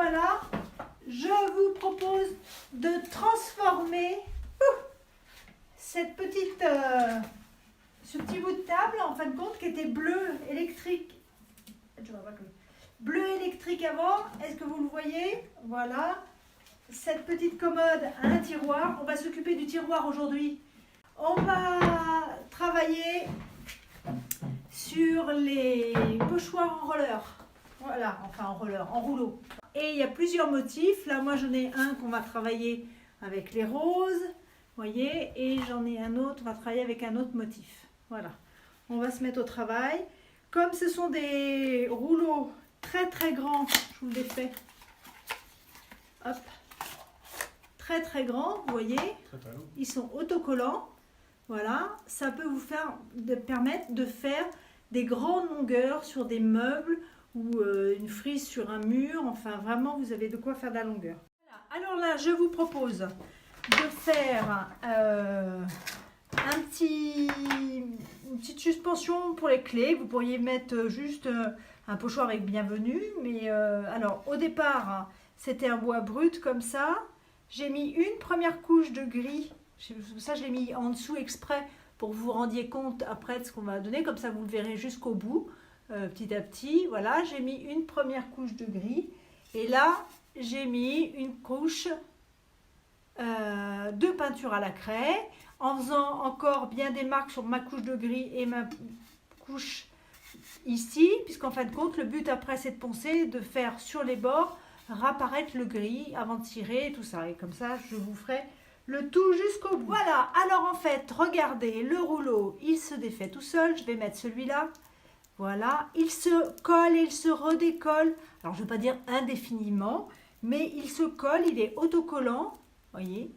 voilà, je vous propose de transformer cette petite, ce petit bout de table, en fin de compte, qui était bleu électrique. Bleu électrique avant, est-ce que vous le voyez? Voilà, cette petite commode a un tiroir. On va s'occuper du tiroir aujourd'hui. On va travailler sur les pochoirs en roller. Voilà, enfin en roller, en rouleau. Et il y a plusieurs motifs. Là, moi, j'en ai un qu'on va travailler avec les roses, voyez, et j'en ai un autre, on va travailler avec un autre motif. Voilà, on va se mettre au travail. Comme ce sont des rouleaux très très grands, je vous les fais. Hop, très très grands, vous voyez, ils sont autocollants. Voilà, ça peut vous permettre de faire des grandes longueurs sur des meubles ou une frise sur un mur. Enfin, vraiment, vous avez de quoi faire de la longueur. Voilà. Alors là, je vous propose de faire une petite suspension pour les clés. Vous pourriez mettre juste un pochoir avec bienvenue. Mais alors, au départ, c'était un bois brut comme ça. J'ai mis une première couche de gris. Ça, je l'ai mis en dessous exprès pour que vous vous rendiez compte après de ce qu'on va donner. Comme ça, vous le verrez jusqu'au bout, petit à petit. Voilà, j'ai mis une première couche de gris. Et là, j'ai mis une couche de peinture à la craie. En faisant encore bien des marques sur ma couche de gris et ma couche ici. Puisqu'en fin de compte, le but après, c'est de poncer, de faire sur les bords réapparaître le gris avant de tirer et tout ça. Et comme ça, je vous ferai le tout jusqu'au bout. Voilà, alors en fait, regardez, le rouleau, il se défait tout seul. Je vais mettre celui-là. Voilà, il se colle et il se redécolle. Alors, je ne veux pas dire indéfiniment, mais il se colle, il est autocollant. Voyez,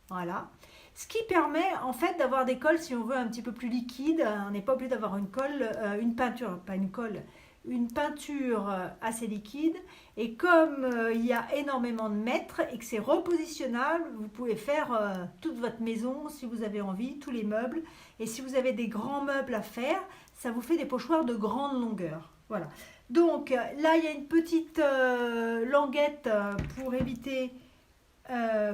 voilà. Ce qui permet en fait d'avoir des colles, si on veut, un petit peu plus liquide. On n'est pas obligé d'avoir une colle, une peinture, pas une colle, une peinture assez liquide. Et comme il y a énormément de mètres et que c'est repositionnable, vous pouvez faire toute votre maison si vous avez envie, tous les meubles. Et si vous avez des grands meubles à faire, ça vous fait des pochoirs de grande longueur. Voilà. Donc là, il y a une petite languette pour éviter,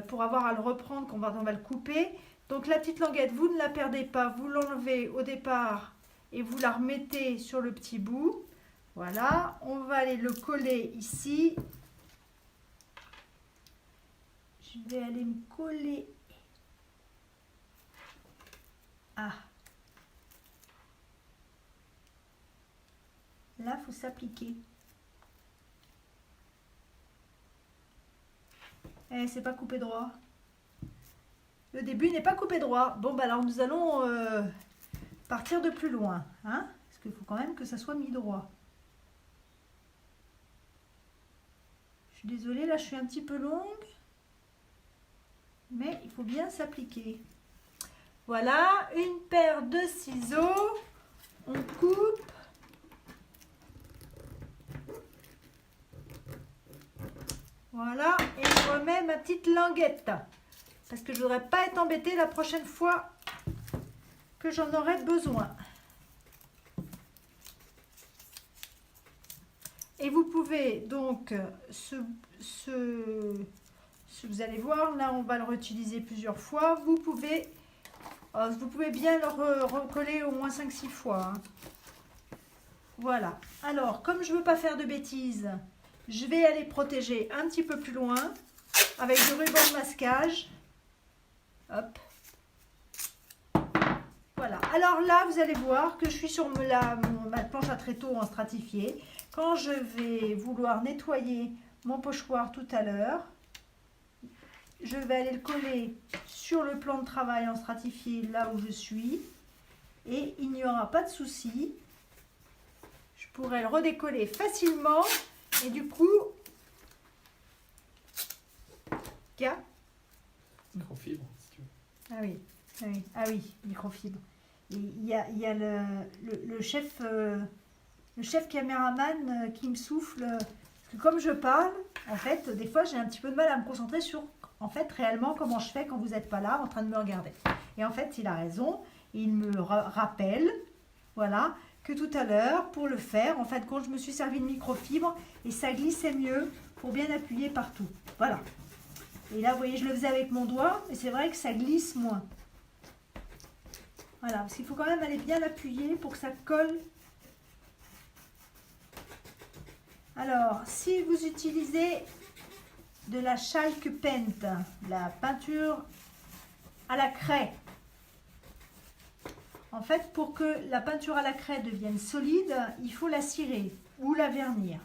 pour avoir à le reprendre, on va le couper. Donc la petite languette, vous ne la perdez pas, vous l'enlevez au départ et vous la remettez sur le petit bout. Voilà, on va aller le coller ici. Je vais aller me coller. Ah. Là, il faut s'appliquer. Eh, c'est pas coupé droit. Le début n'est pas coupé droit. Bon, bah alors nous allons partir de plus loin. Hein, parce qu'il faut quand même que ça soit mis droit. Je suis désolée, là je suis un petit peu longue, mais il faut bien s'appliquer. Voilà, une paire de ciseaux, on coupe. Voilà, et je remets ma petite languette, parce que je ne voudrais pas être embêtée la prochaine fois que j'en aurai besoin. Et vous pouvez donc, vous allez voir, là on va le réutiliser plusieurs fois. Vous pouvez bien le recoller au moins 5-6 fois. Hein. Voilà. Alors, comme je ne veux pas faire de bêtises, je vais aller protéger un petit peu plus loin avec du ruban de masquage. Hop. Voilà. Alors là, vous allez voir que je suis sur ma planche à tréteaux en stratifié. Quand je vais vouloir nettoyer mon pochoir tout à l'heure, je vais aller le coller sur le plan de travail en stratifié là où je suis. Et il n'y aura pas de souci. Je pourrai le redécoller facilement. Et du coup, microfibre, si tu veux. Ah oui, ah oui, ah oui, microfibre. Il y a le chef caméraman qui me souffle. Parce que comme je parle, en fait, des fois, j'ai un petit peu de mal à me concentrer sur, en fait, réellement, comment je fais quand vous n'êtes pas là, en train de me regarder. Et en fait, il a raison. Il me rappelle, voilà, que tout à l'heure, pour le faire, en fait, quand je me suis servi de microfibre, et ça glissait mieux pour bien appuyer partout. Voilà. Et là, vous voyez, je le faisais avec mon doigt, mais c'est vrai que ça glisse moins. Voilà, parce qu'il faut quand même aller bien appuyer pour que ça colle. Alors, si vous utilisez de la chalk paint, la peinture à la craie, en fait, pour que la peinture à la craie devienne solide, il faut la cirer ou la vernir.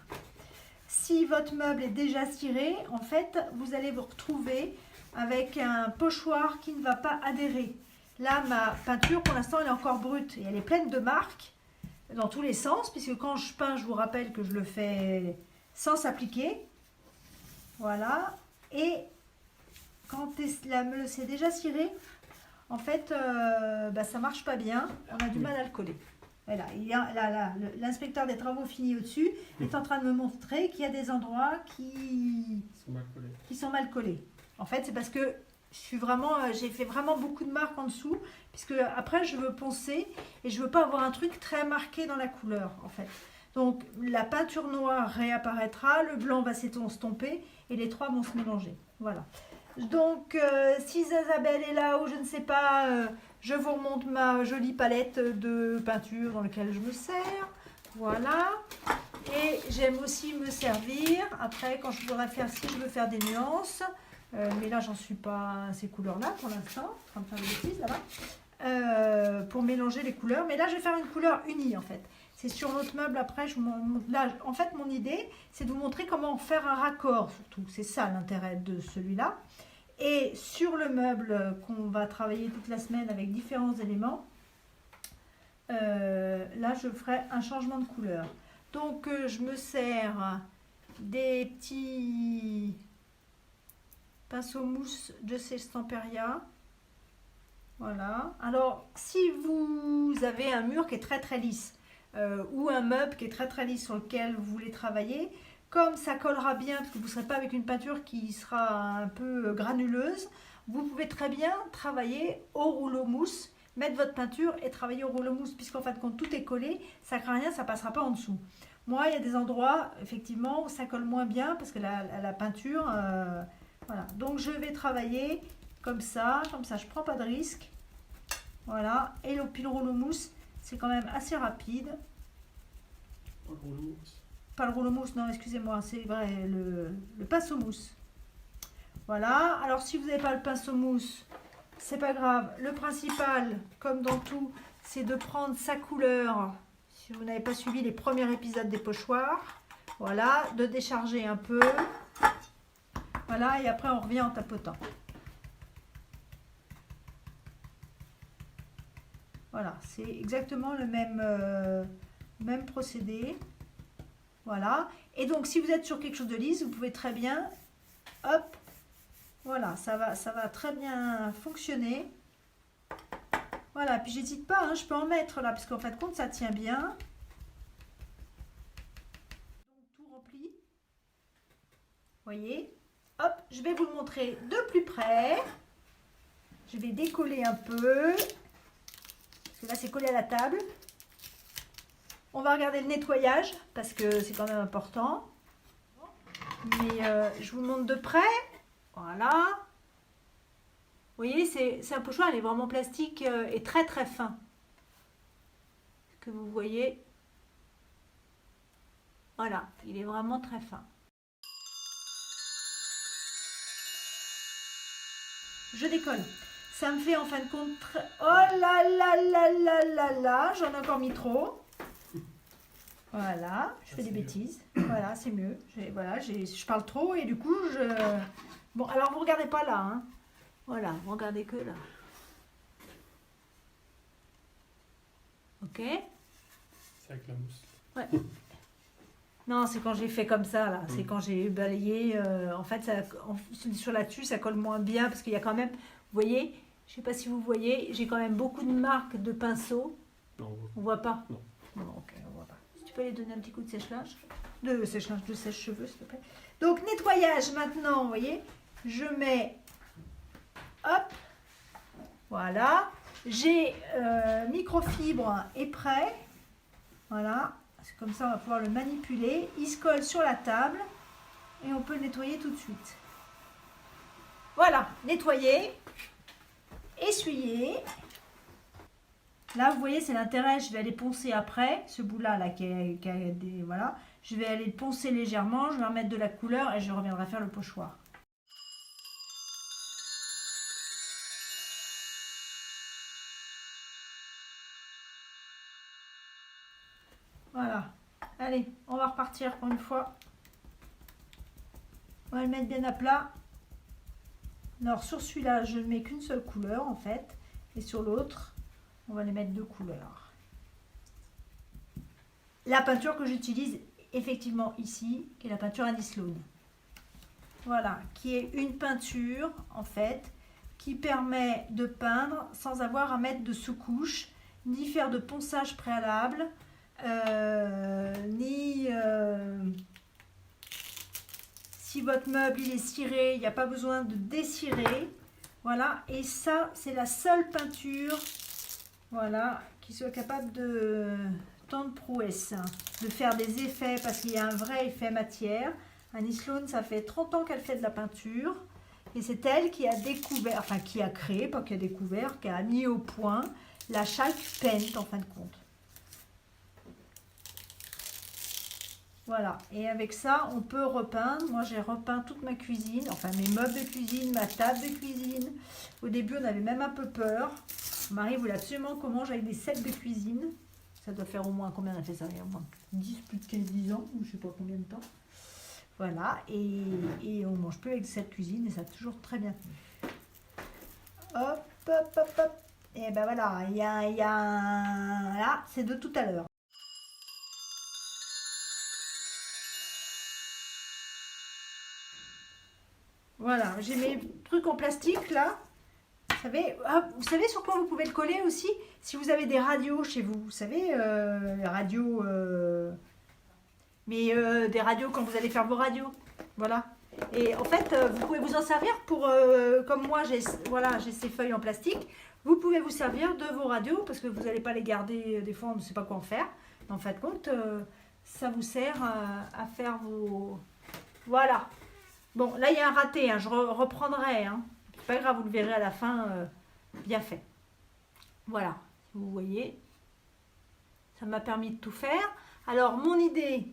Si votre meuble est déjà ciré, en fait, vous allez vous retrouver avec un pochoir qui ne va pas adhérer. Là, ma peinture, pour l'instant, elle est encore brute et elle est pleine de marques dans tous les sens, puisque quand je peins, je vous rappelle que je le fais sans s'appliquer. Voilà. Et quand c'est déjà ciré, en fait, ça marche pas bien. On a du mal à le coller. Voilà. L'inspecteur des travaux finis au-dessus est en train de me montrer qu'il y a des endroits qui sont mal collés. En fait, c'est parce que j'ai fait vraiment beaucoup de marques en dessous, puisque après je veux poncer et je veux pas avoir un truc très marqué dans la couleur, en fait. Donc la peinture noire réapparaîtra, le blanc va s'estomper et les trois vont se mélanger. Voilà. Donc si Isabelle est là ou je ne sais pas, je vous remonte ma jolie palette de peinture dans laquelle je me sers. Voilà. Et j'aime aussi me servir, après quand je voudrais faire, si je veux faire des nuances, mais là j'en suis pas à ces couleurs-là pour l'instant, en train de faire des bêtises là-bas, pour mélanger les couleurs. Mais là je vais faire une couleur unie en fait. C'est sur l'autre meuble après, là en fait mon idée c'est de vous montrer comment faire un raccord surtout. C'est ça l'intérêt de celui-là. Et sur le meuble qu'on va travailler toute la semaine avec différents éléments, là je ferai un changement de couleur. Donc je me sers des petits pinceaux mousse de Stamperia. Voilà. Alors si vous avez un mur qui est très très lisse ou un meuble qui est très très lisse sur lequel vous voulez travailler, comme ça collera bien, parce que vous ne serez pas avec une peinture qui sera un peu granuleuse, vous pouvez très bien travailler au rouleau mousse, mettre votre peinture et travailler au rouleau mousse, puisqu'en fait, quand tout est collé, ça ne craint rien, ça ne passera pas en dessous. Moi, il y a des endroits, effectivement, où ça colle moins bien, parce que la peinture, voilà. Donc, je vais travailler comme ça, je ne prends pas de risque. Voilà, et le rouleau mousse, c'est quand même assez rapide. Pas le rouleau mousse. Pas le rouleau mousse, non, excusez-moi, c'est vrai, le pinceau mousse. Voilà, alors si vous n'avez pas le pinceau mousse, c'est pas grave. Le principal, comme dans tout, c'est de prendre sa couleur. Si vous n'avez pas suivi les premiers épisodes des pochoirs, voilà, de décharger un peu. Voilà, et après on revient en tapotant. Voilà, c'est exactement le même procédé. Voilà, et donc si vous êtes sur quelque chose de lisse, vous pouvez très bien, hop, voilà, ça va très bien fonctionner. Voilà, puis j'hésite pas, hein, je peux en mettre là, parce qu'en fin de compte, ça tient bien. Donc tout rempli. Vous voyez, hop, je vais vous le montrer de plus près. Je vais décoller un peu, parce que là c'est collé à la table. On va regarder le nettoyage parce que c'est quand même important. Mais je vous montre de près. Voilà. Vous voyez, c'est un pochoir, il est vraiment plastique et très très fin. Est-ce que vous voyez? Voilà, il est vraiment très fin. Je décolle. Ça me fait en fin de compte... Oh là là là là là là, j'en ai encore mis trop. Voilà, je fais des bêtises. Voilà, c'est mieux. Voilà, je parle trop et du coup, Bon, alors vous regardez pas là, hein. Voilà, vous regardez que là. Ok? C'est avec la mousse. Ouais. Non, c'est quand j'ai fait comme ça, là. C'est quand j'ai balayé. En fait, sur là-dessus, ça colle moins bien parce qu'il y a quand même... Vous voyez? Je sais pas si vous voyez, j'ai quand même beaucoup de marques de pinceaux. Non, on voit pas? Non. Non, ok, on voit pas. Tu peux aller donner un petit coup de sèche-linge, de sèche-cheveux, s'il te plaît. Donc nettoyage maintenant, vous voyez, je mets, hop, voilà, j'ai microfibre est prêt, voilà, comme ça on va pouvoir le manipuler. Il se colle sur la table et on peut le nettoyer tout de suite. Voilà, nettoyer, essuyer. Là, vous voyez, c'est l'intérêt. Je vais aller poncer après. Ce bout-là, là, voilà. Je vais aller le poncer légèrement. Je vais remettre de la couleur et je reviendrai faire le pochoir. Voilà. Allez, on va repartir pour une fois. On va le mettre bien à plat. Alors, sur celui-là, je ne mets qu'une seule couleur, en fait. Et sur l'autre, on va les mettre 2 couleurs. La peinture que j'utilise effectivement ici, qui est la peinture Annie Sloan. Voilà, qui est une peinture, en fait, qui permet de peindre sans avoir à mettre de sous-couche, ni faire de ponçage préalable, si votre meuble il est ciré, il n'y a pas besoin de dessirer. Voilà, et ça, c'est la seule peinture, voilà, qui soit capable de tant de prouesse, de faire des effets, parce qu'il y a un vrai effet matière. Annie Sloan, ça fait 30 ans qu'elle fait de la peinture, et c'est elle qui a découvert, enfin qui a créé, pas qui a découvert, qui a mis au point la chalk paint en fin de compte. Voilà, et avec ça, on peut repeindre. Moi, j'ai repeint toute ma cuisine, enfin mes meubles de cuisine, ma table de cuisine. Au début, on avait même un peu peur. Mon mari voulait absolument qu'on mange avec des sets de cuisine. Ça doit faire au moins, combien on a fait ça? Il y a au moins 10, plus de 10 ans, ou je ne sais pas combien de temps. Voilà, et on ne mange plus avec des sets de cuisine, et ça a toujours très bien tenu. Hop, hop, hop, hop. Et ben voilà, il y a là, c'est de tout à l'heure. Voilà, j'ai mes trucs en plastique là. Vous savez sur quoi vous pouvez le coller aussi? Si vous avez des radios chez vous, vous savez, les radios, des radios quand vous allez faire vos radios. Voilà. Et en fait, vous pouvez vous en servir pour, comme moi, j'ai ces feuilles en plastique. Vous pouvez vous servir de vos radios parce que vous n'allez pas les garder, des fois on ne sait pas quoi en faire. En fin de compte, ça vous sert à faire vos... Voilà. Bon, là, il y a un raté, hein, je reprendrai. Hein. C'est pas grave, vous le verrez à la fin, bien fait. Voilà, vous voyez, ça m'a permis de tout faire. Alors, mon idée,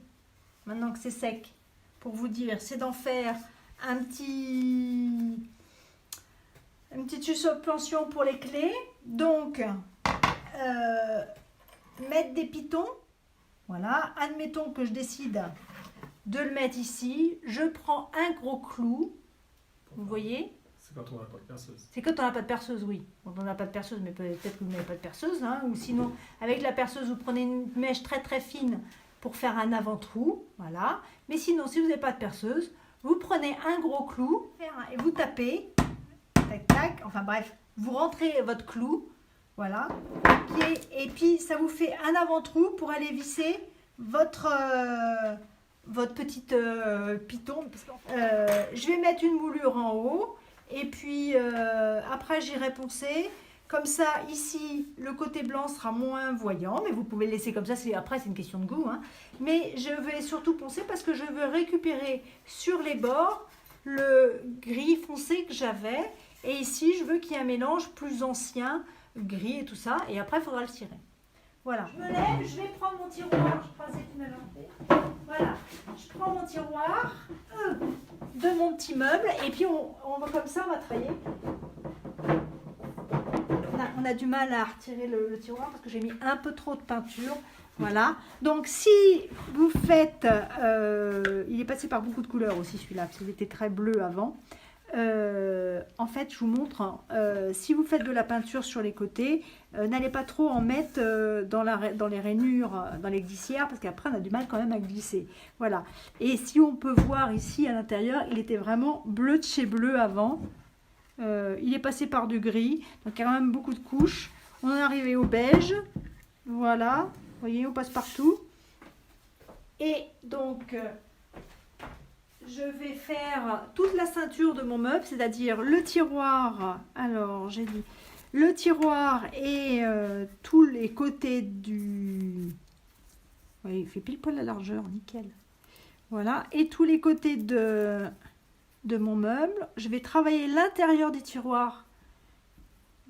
maintenant que c'est sec, pour vous dire, c'est d'en faire une petite suspension pour les clés. Donc, mettre des pitons. Voilà, admettons que je décide de le mettre ici. Je prends un gros clou, vous voyez. C'est quand on n'a pas de perceuse. C'est quand on n'a pas de perceuse, oui. Quand on n'a pas de perceuse, mais peut-être que vous n'avez pas de perceuse, hein, ou sinon, avec la perceuse, vous prenez une mèche très très fine pour faire un avant-trou, voilà. Mais sinon, si vous n'avez pas de perceuse, vous prenez un gros clou et vous tapez, tac tac, enfin bref, vous rentrez votre clou, voilà. Et puis, ça vous fait un avant-trou pour aller visser votre petite piton. Je vais mettre une moulure en haut et puis après j'irai poncer. Comme ça, ici, le côté blanc sera moins voyant, mais vous pouvez le laisser comme ça. Après, c'est une question de goût. Hein. Mais je vais surtout poncer parce que je veux récupérer sur les bords le gris foncé que j'avais. Et ici, je veux qu'il y ait un mélange plus ancien, gris et tout ça. Et après, il faudra le tirer. Voilà. Je me lève, je vais prendre mon tiroir. Je crois que c'est une lampée. Voilà. Je prends mon tiroir de mon petit meuble. Et puis, on va comme ça, on va travailler. On a du mal à retirer le tiroir parce que j'ai mis un peu trop de peinture. Voilà. Donc, si vous faites... il est passé par beaucoup de couleurs aussi, celui-là, parce qu'il était très bleu avant. En fait, je vous montre, si vous faites de la peinture sur les côtés, n'allez pas trop en mettre dans les rainures, dans les glissières, parce qu'après, on a du mal quand même à glisser. Voilà. Et si on peut voir ici, à l'intérieur, il était vraiment bleu de chez bleu avant. Il est passé par du gris, donc il y a quand même beaucoup de couches. On est arrivé au beige, voilà, vous voyez, on passe partout. Et donc, je vais faire toute la ceinture de mon meuble, c'est-à-dire le tiroir, alors j'ai dit, le tiroir et tous les côtés du... Oui, il fait pile poil la largeur, nickel. Voilà, et tous les côtés de mon meuble. Je vais travailler l'intérieur des tiroirs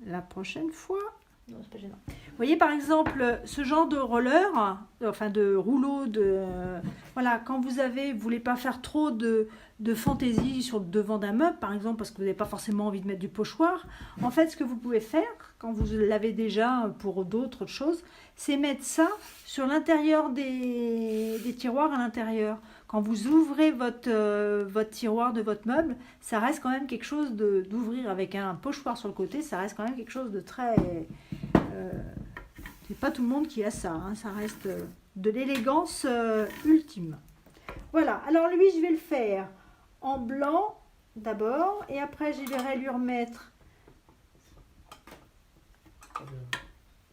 la prochaine fois. Non, c'est pas gênant. Vous voyez par exemple ce genre de roller, enfin de rouleau, voilà, quand vous voulez pas faire trop de fantaisie sur le devant d'un meuble par exemple, parce que vous n'avez pas forcément envie de mettre du pochoir. En fait, ce que vous pouvez faire, quand vous l'avez déjà pour d'autres choses, c'est mettre ça sur l'intérieur des tiroirs à l'intérieur. Quand vous ouvrez votre tiroir de votre meuble, ça reste quand même quelque chose d'ouvrir avec un pochoir sur le côté, ça reste quand même quelque chose de très... c'est pas tout le monde qui a ça, hein, ça reste de l'élégance ultime. Voilà, alors lui je vais le faire en blanc d'abord, et après je vais lui remettre...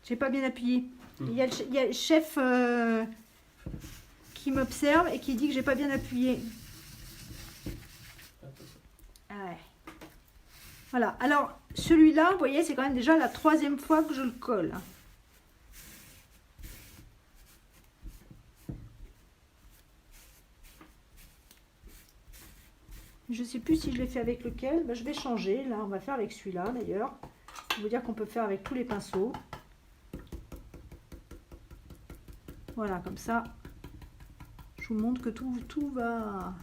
J'ai pas bien appuyé. Il y a le chef qui m'observe et qui dit que j'ai pas bien appuyé. Ah ouais. Voilà, alors celui-là, vous voyez, c'est quand même déjà la 3e fois que je le colle. Je ne sais plus si je l'ai fait avec lequel. Ben, je vais changer. Là, on va faire avec celui-là d'ailleurs. Je vais vous dire qu'on peut faire avec tous les pinceaux. Voilà, comme ça, je vous montre que tout va...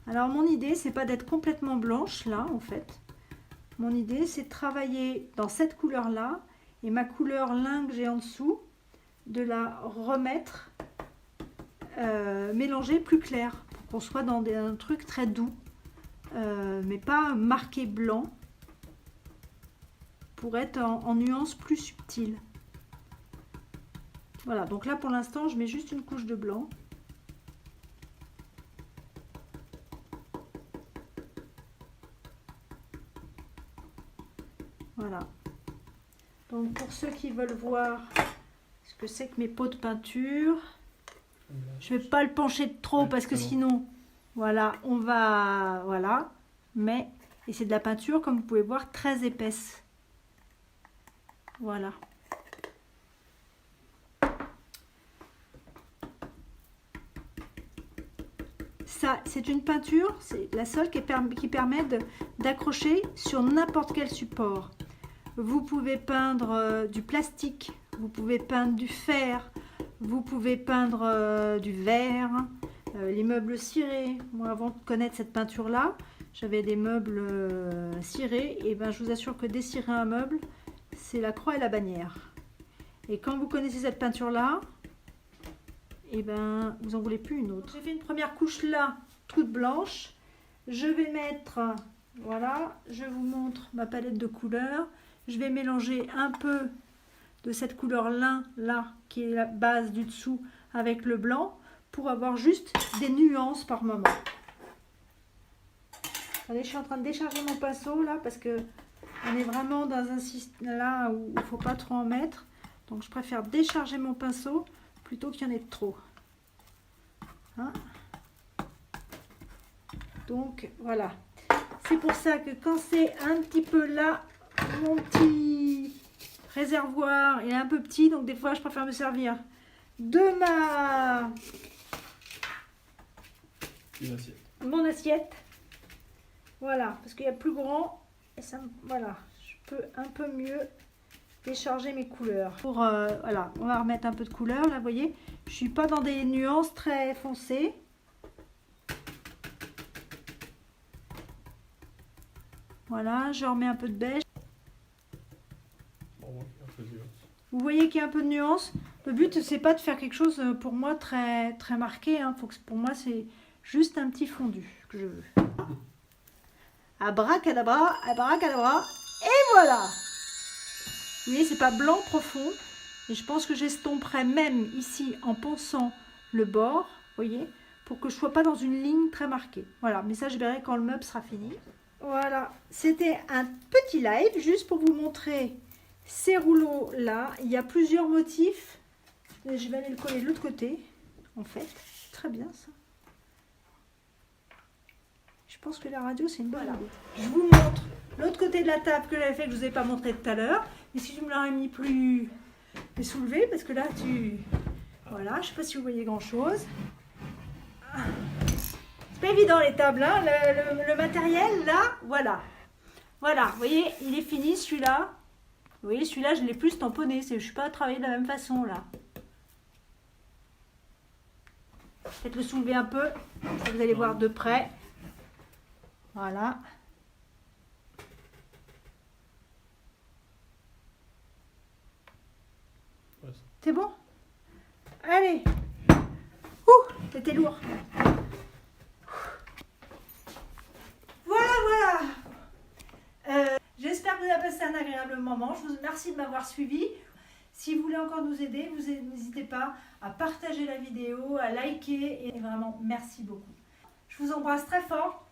Alors, mon idée, c'est pas d'être complètement blanche, là, en fait. Mon idée, c'est de travailler dans cette couleur-là, et ma couleur lin que j'ai en dessous, de la remettre mélangée plus claire, pour qu'on soit dans un truc très doux, mais pas marqué blanc, pour être en nuances plus subtiles. Voilà, donc là pour l'instant je mets juste une couche de blanc. Voilà. Donc pour ceux qui veulent voir ce que c'est que mes pots de peinture, je ne vais pas le pencher de trop parce que sinon, voilà, on va, voilà, mais, et c'est de la peinture comme vous pouvez voir très épaisse. Voilà. Ça, c'est une peinture, c'est la seule qui permet d'accrocher sur n'importe quel support. Vous pouvez peindre du plastique, vous pouvez peindre du fer, vous pouvez peindre du verre, les meubles cirés. Moi, avant de connaître cette peinture-là, j'avais des meubles cirés, et ben, je vous assure que descirer un meuble, c'est la croix et la bannière. Et quand vous connaissez cette peinture-là, et ben, vous en voulez plus une autre. J'ai fait une première couche là, toute blanche. Je vais mettre, voilà, je vous montre ma palette de couleurs. Je vais mélanger un peu de cette couleur lin là, qui est la base du dessous, avec le blanc, pour avoir juste des nuances par moment. Allez, je suis en train de décharger mon pinceau là, parce que on est vraiment dans un système là où il ne faut pas trop en mettre. Donc je préfère décharger mon pinceau plutôt qu'il y en ait trop. Hein? Donc voilà. C'est pour ça que quand c'est un petit peu là, mon petit réservoir il est un peu petit, donc des fois je préfère me servir de mon assiette. Voilà, parce qu'il y a plus grand et ça, voilà, je peux un peu mieux décharger mes couleurs. Pour voilà, on va remettre un peu de couleur là, vous voyez, je suis pas dans des nuances très foncées. Voilà, je remets un peu de beige. Vous voyez qu'il y a un peu de nuance. Le but c'est pas de faire quelque chose pour moi très très marqué, hein. Faut que, pour moi c'est juste un petit fondu que je veux. Abracadabra, abracadabra, et voilà. Vous voyez, c'est pas blanc profond. Et je pense que j'estomperai même ici en ponçant le bord, vous voyez, pour que je ne sois pas dans une ligne très marquée. Voilà, mais ça je verrai quand le meuble sera fini. Voilà, c'était un petit live juste pour vous montrer ces rouleaux là. Il y a plusieurs motifs. Je vais aller le coller de l'autre côté, en fait. Très bien ça. Je pense que la radio c'est une bonne idée. Je vous montre l'autre côté de la table que j'avais fait, que je ne vous ai pas montré tout à l'heure. Et si je me l'aurais mis plus les soulever parce que là tu... Voilà, je ne sais pas si vous voyez grand chose. C'est pas évident les tables, hein. Le matériel là, voilà. Voilà, vous voyez, il est fini celui-là. Vous voyez, celui-là je l'ai plus tamponné, je ne suis pas travaillé de la même façon là. Peut-être le soulever un peu, ça vous allez voir de près. Voilà. C'est bon? Allez. Ouh, c'était lourd. Voilà. J'espère que vous avez passé un agréable moment. Je vous remercie de m'avoir suivi. Si vous voulez encore nous aider, vous n'hésitez pas à partager la vidéo, à liker et vraiment merci beaucoup. Je vous embrasse très fort.